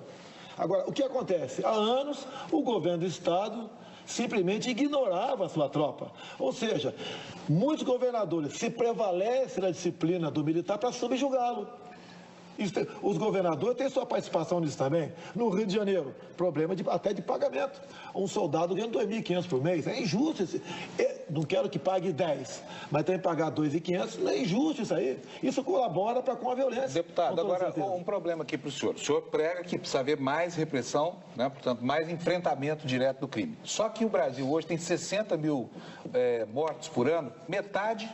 Agora, o que acontece? Há anos, o governo do Estado simplesmente ignorava a sua tropa. Ou seja, muitos governadores se prevalecem da disciplina do militar para subjugá-lo. Os governadores têm sua participação nisso também. No Rio de Janeiro, problema até de pagamento. Um soldado ganha R$2.500 por mês. É injusto. Não quero que pague 10, mas tem que pagar R$2.500. Não é injusto isso aí. Isso colabora com a violência. Deputado, agora um problema aqui para o senhor. O senhor prega que precisa haver mais repressão, né? Portanto, mais enfrentamento direto do crime. Só que o Brasil hoje tem 60 mil mortos por ano, metade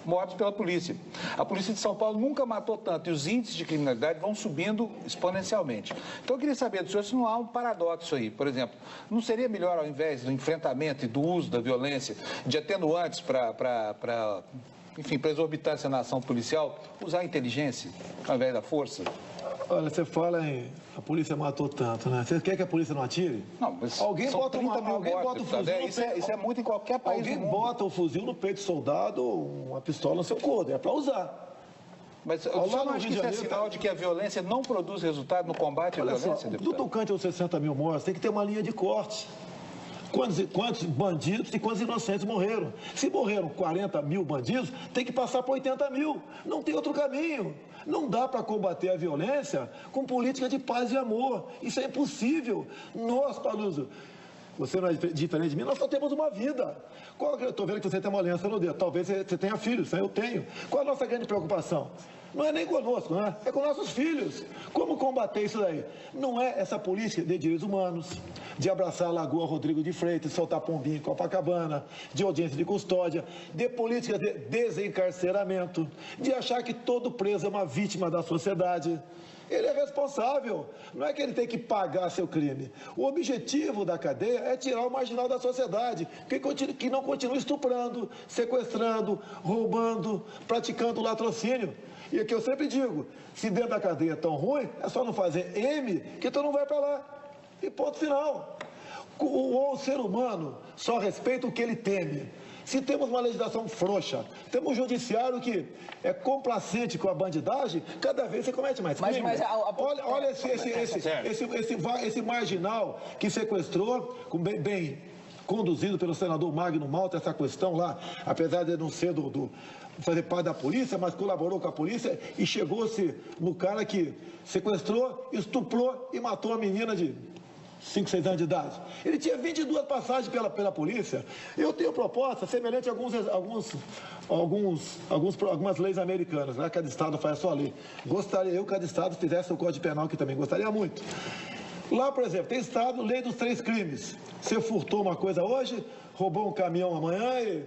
mortos pela polícia. A polícia de São Paulo nunca matou tanto e os índices de criminalidade vão subindo exponencialmente. Então eu queria saber do senhor se não há um paradoxo aí. Por exemplo, não seria melhor, ao invés do enfrentamento e do uso da violência, de atenuantes para exorbitância na ação policial, usar a inteligência ao invés da força? Olha, você fala em a polícia matou tanto, né? Você quer que a polícia não atire? Não, mas alguém são bota 30 mil alguém mortos, bota o fuzil no peito. Isso é muito em qualquer país do mundo. Alguém bota o fuzil no peito do soldado, uma pistola no seu couro, é para usar. Mas o senhor não acha que isso é sinal de que a violência não produz resultado no combate à violência, deputado? Do tocante aos 60 mil mortos, tem que ter uma linha de corte. Quantos bandidos e quantos inocentes morreram? Se morreram 40 mil bandidos, tem que passar por 80 mil. Não tem outro caminho. Não dá para combater a violência com política de paz e amor. Isso é impossível. Nós, Paluso, você não é diferente de mim, nós só temos uma vida. Eu estou vendo que você tem uma aliança no dedo. Talvez você tenha filhos, eu tenho. Qual a nossa grande preocupação? Não é nem conosco, não é? É com nossos filhos. Como combater isso daí? Não é essa política de direitos humanos, de abraçar a Lagoa Rodrigo de Freitas, soltar pombinho em Copacabana, de audiência de custódia, de política de desencarceramento, de achar que todo preso é uma vítima da sociedade. Ele é responsável, não é que ele tem que pagar seu crime. O objetivo da cadeia é tirar o marginal da sociedade, que não continue estuprando, sequestrando, roubando, praticando latrocínio. E é que eu sempre digo, se dentro da cadeia é tão ruim, é só não fazer M, que tu não vai para lá. E ponto final. O ser humano só respeita o que ele teme. Se temos uma legislação frouxa, temos um judiciário que é complacente com a bandidagem, cada vez você comete mais crime. Olha esse marginal que sequestrou, bem conduzido pelo senador Magno Malta, essa questão lá, apesar de não ser fazer parte da polícia, mas colaborou com a polícia e chegou-se no cara que sequestrou, estuprou e matou a menina de 5, 6 anos de idade. Ele tinha 22 passagens pela polícia. Eu tenho proposta semelhante a algumas leis americanas, né? Cada estado faz a sua lei. Gostaria eu que cada estado fizesse o Código Penal, que também gostaria muito. Lá, por exemplo, tem estado, lei dos 3 crimes. Você furtou uma coisa hoje, roubou um caminhão amanhã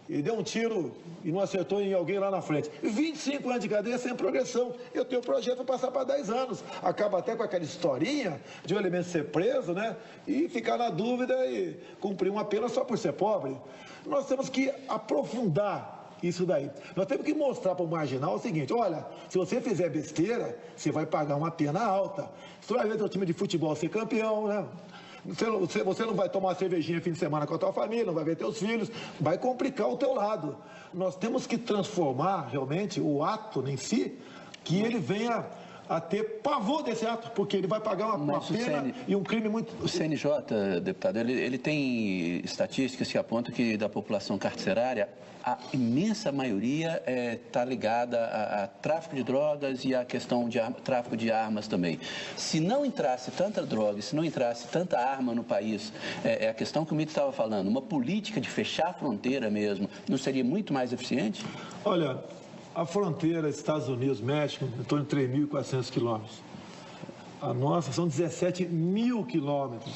e deu um tiro e não acertou em alguém lá na frente. 25 anos de cadeia sem progressão. Eu tenho um projeto para passar para 10 anos. Acaba até com aquela historinha de um elemento ser preso, né? E ficar na dúvida e cumprir uma pena só por ser pobre. Nós temos que aprofundar isso daí. Nós temos que mostrar para o marginal o seguinte, olha, se você fizer besteira, você vai pagar uma pena alta. Você vai ver seu time de futebol ser campeão, né? Você não vai tomar uma cervejinha fim de semana com a tua família, não vai ver teus filhos, vai complicar o teu lado. Nós temos que transformar realmente o ato em si, que ele venha a ter pavor desse ato, porque ele vai pagar uma pena e um crime muito... O CNJ, deputado, ele tem estatísticas que apontam que da população carcerária, a imensa maioria está ligada a tráfico de drogas e a questão de tráfico de armas também. Se não entrasse tanta droga, se não entrasse tanta arma no país, é a questão que o Mito estava falando, uma política de fechar a fronteira mesmo, não seria muito mais eficiente? Olha, a fronteira Estados Unidos-México, em torno de 3.400 quilômetros. A nossa são 17 mil quilômetros,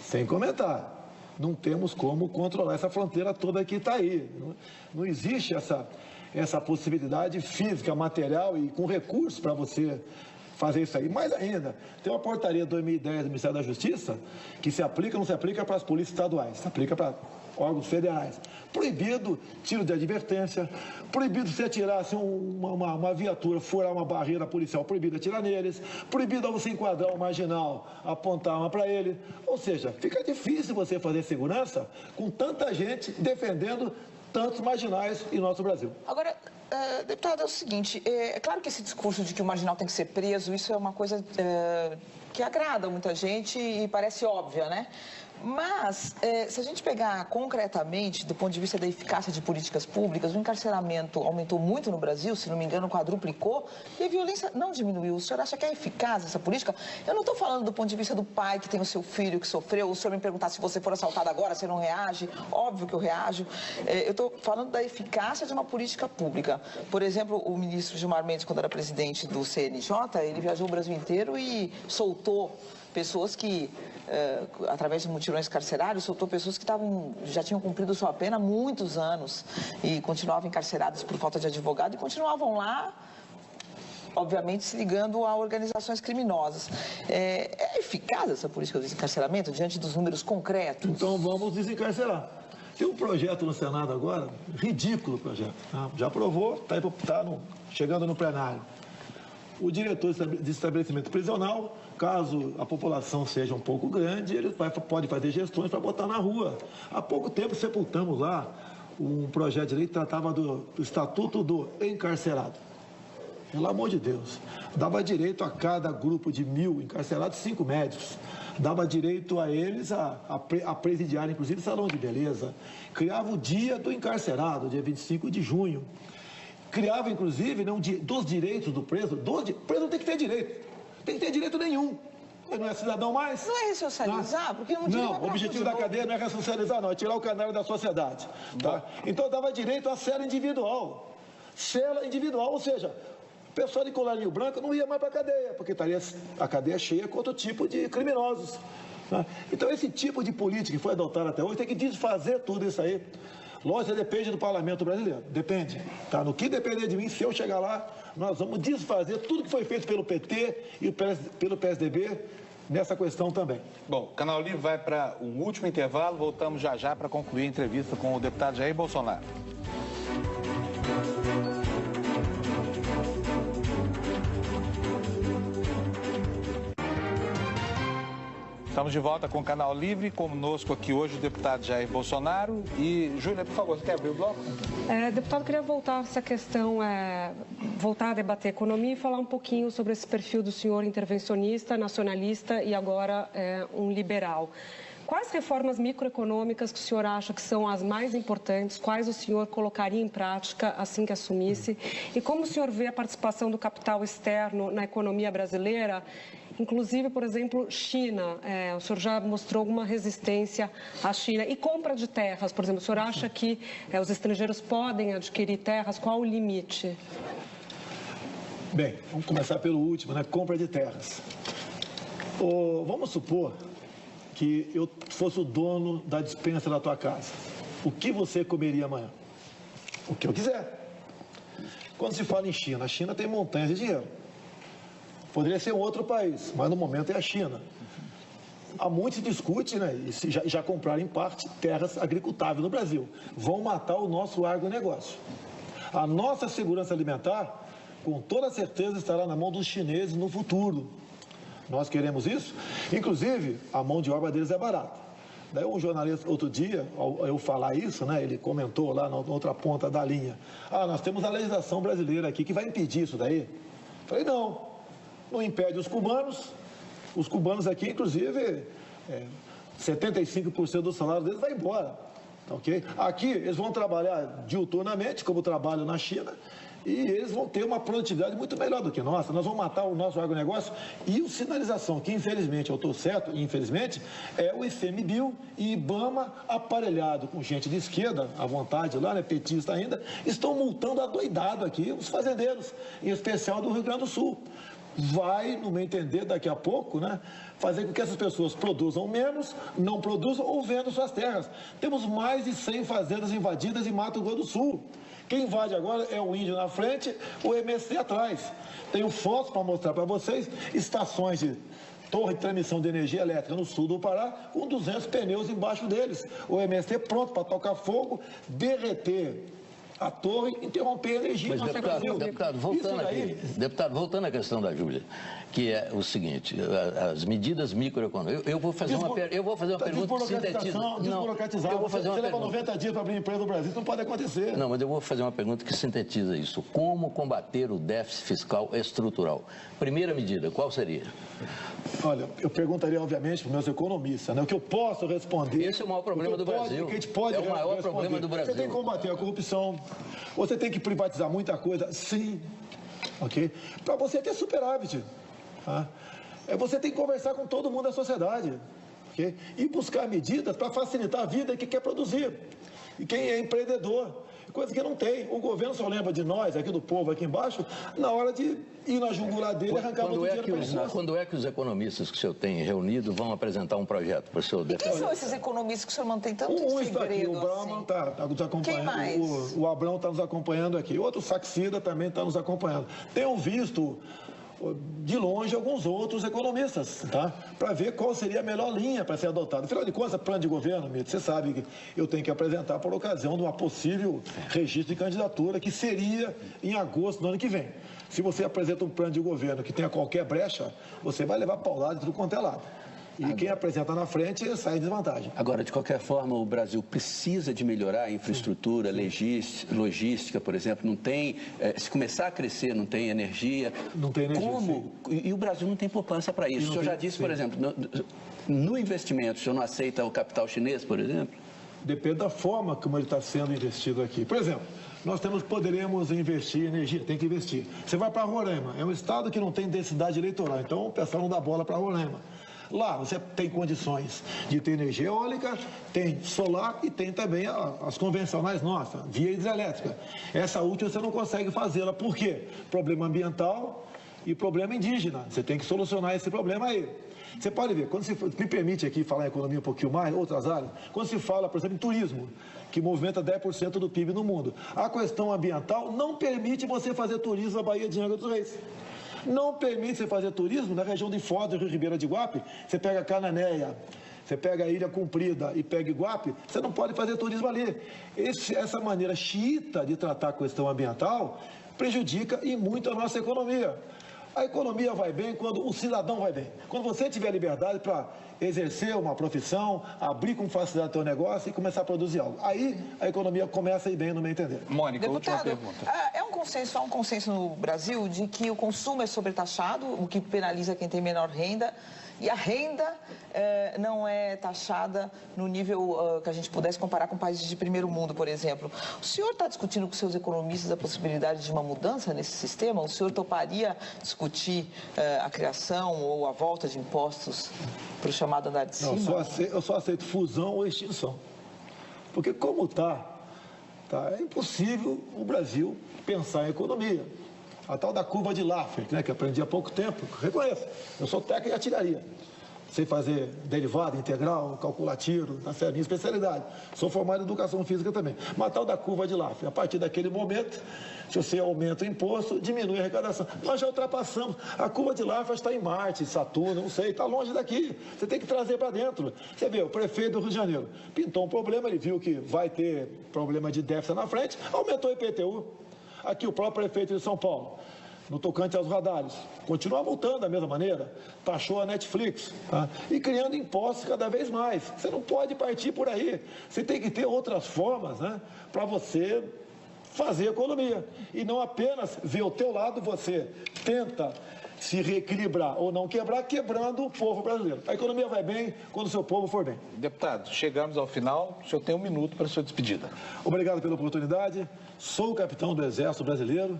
sem comentar. não temos como controlar essa fronteira toda que está aí. Não existe essa possibilidade física, material e com recursos para você fazer isso aí. Mais ainda, tem uma portaria de 2010 do Ministério da Justiça que se aplica, não se aplica para as polícias estaduais, se aplica para órgãos federais. Proibido tiro de advertência, proibido se atirar se uma viatura furar uma barreira policial, proibido atirar neles, proibido você enquadrar um marginal, apontar uma para ele. Ou seja, fica difícil você fazer segurança com tanta gente defendendo tantos marginais em nosso Brasil. Agora, deputado, é o seguinte, é claro que esse discurso de que o marginal tem que ser preso, isso é uma coisa que agrada muita gente e parece óbvia, né? Mas, se a gente pegar concretamente, do ponto de vista da eficácia de políticas públicas, o encarceramento aumentou muito no Brasil, se não me engano, quadruplicou, e a violência não diminuiu. O senhor acha que é eficaz essa política? Eu não estou falando do ponto de vista do pai que tem o seu filho que sofreu. O senhor me perguntar se você for assaltado agora, você não reage? Óbvio que eu reajo. Eu estou falando da eficácia de uma política pública. Por exemplo, o ministro Gilmar Mendes, quando era presidente do CNJ, ele viajou o Brasil inteiro e soltou pessoas que, através de mutirões carcerários, soltou pessoas que já tinham cumprido sua pena há muitos anos e continuavam encarceradas por falta de advogado e continuavam lá, obviamente, se ligando a organizações criminosas. É eficaz essa política de desencarceramento diante dos números concretos? Então vamos desencarcerar. Tem um projeto no Senado agora, ridículo projeto, tá? Já aprovou, está chegando no plenário. O diretor de estabelecimento prisional, caso a população seja um pouco grande, ele pode fazer gestões para botar na rua. Há pouco tempo sepultamos lá um projeto de lei que tratava do Estatuto do Encarcerado. Pelo amor de Deus. Dava direito a cada grupo de 1.000 encarcerados, 5 médicos. Dava direito a eles a presidiar, inclusive, salão de beleza. Criava o dia do encarcerado, dia 25 de junho. Criava, inclusive, dos direitos do preso. O preso não tem que ter direito. Tem que ter direito nenhum. Ele não é cidadão mais. Não é ressocializar? Porque não, o objetivo da cadeia não é ressocializar, não. É tirar o canário da sociedade. Tá? Então, dava direito à cela individual. Cela individual, ou seja, o pessoal de colarinho branco não ia mais para a cadeia, porque estaria a cadeia cheia com outro tipo de criminosos. Tá? Então, esse tipo de política que foi adotada até hoje tem que desfazer tudo isso aí. Lógico, depende do parlamento brasileiro, depende. Tá? No que depender de mim, se eu chegar lá, nós vamos desfazer tudo que foi feito pelo PT e pelo PSDB nessa questão também. Bom, o Canal Livre vai para um último intervalo, voltamos já para concluir a entrevista com o deputado Jair Bolsonaro. Estamos de volta com o Canal Livre, conosco aqui hoje o deputado Jair Bolsonaro. E, Júlia, por favor, você quer abrir o bloco? Deputado, queria voltar a essa questão, voltar a debater economia e falar um pouquinho sobre esse perfil do senhor intervencionista, nacionalista e agora um liberal. Quais reformas microeconômicas que o senhor acha que são as mais importantes? Quais o senhor colocaria em prática assim que assumisse? E como o senhor vê a participação do capital externo na economia brasileira? Inclusive, por exemplo, China. O senhor já mostrou alguma resistência à China. E compra de terras, por exemplo, o senhor acha que os estrangeiros podem adquirir terras? Qual o limite? Bem, vamos começar pelo último, né? Compra de terras. Vamos supor que eu fosse o dono da despensa da tua casa. O que você comeria amanhã? O que eu quiser. Quando se fala em China, a China tem montanhas de dinheiro. Poderia ser um outro país, mas no momento é a China. Há muito se discute, né, e já compraram em parte terras agricultáveis no Brasil. Vão matar o nosso agronegócio. A nossa segurança alimentar, com toda certeza, estará na mão dos chineses no futuro. Nós queremos isso. Inclusive, a mão de obra deles é barata. Daí um jornalista, outro dia, ao eu falar isso, né, ele comentou lá na outra ponta da linha. Nós temos a legislação brasileira aqui que vai impedir isso daí. Falei, não impede os cubanos aqui, inclusive, 75% do salário deles vai embora, ok? Aqui eles vão trabalhar diuturnamente, como trabalham na China, e eles vão ter uma produtividade muito melhor do que nossa. Nós vamos matar o nosso agronegócio e o sinalização, que infelizmente, eu estou certo, infelizmente, é o ICMBio e IBAMA aparelhado com gente de esquerda, à vontade lá, né, petista ainda, estão multando adoidado aqui os fazendeiros, em especial do Rio Grande do Sul. vai, no meu entender, daqui a pouco, né, fazer com que essas pessoas produzam menos, não produzam ou vendam suas terras. Temos mais de 100 fazendas invadidas em Mato Grosso do Sul. Quem invade agora é o índio na frente, o MST atrás. Tenho fotos para mostrar para vocês, estações de torre de transmissão de energia elétrica no sul do Pará, com 200 pneus embaixo deles. O MST pronto para tocar fogo, derreter a torre, interromper a energia. Mas, deputado, voltando à questão da Júlia, que é o seguinte, as medidas microeconômicas. Eu vou fazer uma pergunta que sintetiza. Desburocratizar. Você leva 90 dias para abrir empresa no Brasil, isso não pode acontecer. Não, mas eu vou fazer uma pergunta que sintetiza isso. Como combater o déficit fiscal estrutural? Primeira medida, qual seria? Olha, eu perguntaria, obviamente, para os meus economistas, né? O que eu posso responder... Esse é o maior problema do Brasil. É o maior problema do Brasil. Você tem que combater a corrupção, você tem que privatizar muita coisa, sim, ok? Para você ter superávit, tá? Você tem que conversar com todo mundo da sociedade, ok? E buscar medidas para facilitar a vida de quem quer produzir e quem é empreendedor. Coisa que não tem. O governo só lembra de nós, aqui do povo, aqui embaixo, na hora de ir na jugular dele e arrancar muito dinheiro para eles. Quando é que os economistas que o senhor tem reunido vão apresentar um projeto para o senhor defender? E quem são esses economistas que o senhor mantém tanto segredo? Está aqui, o Brauman está nos acompanhando. Quem mais? O Abrão está nos acompanhando aqui. Outro Saxida também está nos acompanhando. Tenho visto de longe alguns outros economistas, tá? Para ver qual seria a melhor linha para ser adotada. Afinal de contas, plano de governo, Mito, você sabe que eu tenho que apresentar por ocasião de uma possível registro de candidatura, que seria em agosto do ano que vem. Se você apresenta um plano de governo que tenha qualquer brecha, você vai levar paulada de tudo quanto é lado. E quem apresenta na frente sai em desvantagem. Agora, de qualquer forma, o Brasil precisa de melhorar a infraestrutura, logística, por exemplo. Não tem, se começar a crescer, não tem energia. Não tem energia. Como? E o Brasil não tem poupança para isso. O senhor já disse, por exemplo, no investimento, o senhor não aceita o capital chinês, por exemplo? Depende da forma como ele está sendo investido aqui. Por exemplo, nós poderemos investir em energia, tem que investir. Você vai para Roraima, é um estado que não tem densidade eleitoral, então o pessoal não dá bola para Roraima. Lá você tem condições de ter energia eólica, tem solar e tem também as convencionais nossas, via hidrelétrica. Essa última você não consegue fazê-la. Por quê? Problema ambiental e problema indígena. Você tem que solucionar esse problema aí. Você pode ver, quando me permite aqui falar em economia um pouquinho mais, outras áreas, quando se fala, por exemplo, em turismo, que movimenta 10% do PIB no mundo, a questão ambiental não permite você fazer turismo na Baía de Angra dos Reis. Não permite você fazer turismo na região de Foz do Rio Ribeira de Iguape. Você pega Cananéia, você pega a Ilha Comprida e pega Iguape, você não pode fazer turismo ali. Essa maneira xiita de tratar a questão ambiental prejudica e muito a nossa economia. A economia vai bem quando o cidadão vai bem. Quando você tiver liberdade para exercer uma profissão, abrir com facilidade o seu negócio e começar a produzir algo. Aí a economia começa a ir bem, no meu entender. Mônica, última pergunta. Há um consenso no Brasil de que o consumo é sobretaxado, o que penaliza quem tem menor renda, e a renda não é taxada no nível que a gente pudesse comparar com países de primeiro mundo, por exemplo. O senhor está discutindo com seus economistas a possibilidade de uma mudança nesse sistema? O senhor toparia discutir a criação ou a volta de impostos para o chamado andar de cima? Não, eu só aceito fusão ou extinção. Porque como está, é impossível o Brasil pensar em economia. A tal da curva de Laffer, né, que aprendi há pouco tempo, reconheço. Eu sou técnico em artilharia. Sei fazer derivada, integral, calcular tiro, essa é a minha especialidade. Sou formado em educação física também. Mas a tal da curva de Laffer, a partir daquele momento, se você aumenta o imposto, diminui a arrecadação. Nós já ultrapassamos. A curva de Laffer está em Marte, Saturno, não sei, está longe daqui. Você tem que trazer para dentro. Você vê, o prefeito do Rio de Janeiro pintou um problema, ele viu que vai ter problema de déficit na frente, aumentou o IPTU. Aqui o próprio prefeito de São Paulo, no tocante aos radares, continua multando da mesma maneira, taxou a Netflix, tá? E criando impostos cada vez mais. Você não pode partir por aí, você tem que ter outras formas, né, para você fazer economia. E não apenas ver o teu lado, você tenta se reequilibrar ou não quebrar, quebrando o povo brasileiro. A economia vai bem quando o seu povo for bem. Deputado, chegamos ao final, o senhor tem 1 minuto para a sua despedida. Obrigado pela oportunidade, sou o capitão do Exército Brasileiro.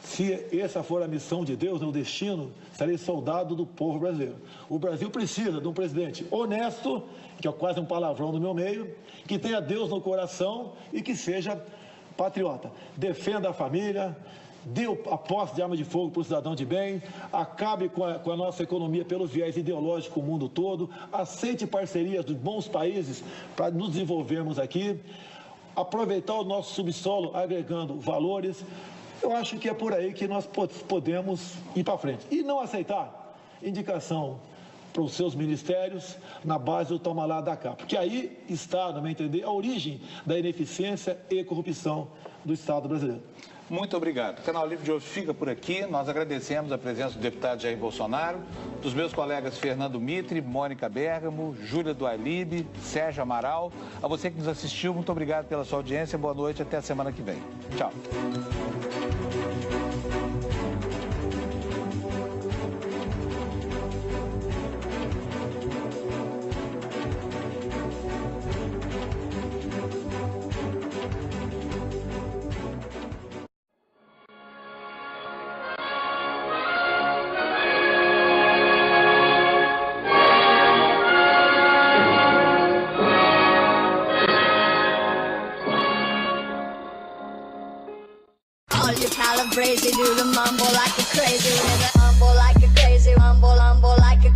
Se essa for a missão de Deus, o destino, serei soldado do povo brasileiro. O Brasil precisa de um presidente honesto, que é quase um palavrão no meu meio, que tenha Deus no coração e que seja patriota. Defenda a família, dê a posse de arma de fogo para o cidadão de bem, acabe com a nossa economia pelo viés ideológico o mundo todo, aceite parcerias dos bons países para nos desenvolvermos aqui, aproveitar o nosso subsolo agregando valores. Eu acho que é por aí que nós podemos ir para frente. E não aceitar indicação para os seus ministérios na base do toma lá da cá. Porque aí está, no meu entender, a origem da ineficiência e corrupção do Estado brasileiro. Muito obrigado. O Canal Livre de hoje fica por aqui. Nós agradecemos a presença do deputado Jair Bolsonaro, dos meus colegas Fernando Mitre, Mônica Bergamo, Júlia Dualib, Sérgio Amaral. A você que nos assistiu, muito obrigado pela sua audiência. Boa noite, até a semana que vem. Tchau. Crazy, do the mumble like a crazy, mumble like a crazy, mumble like a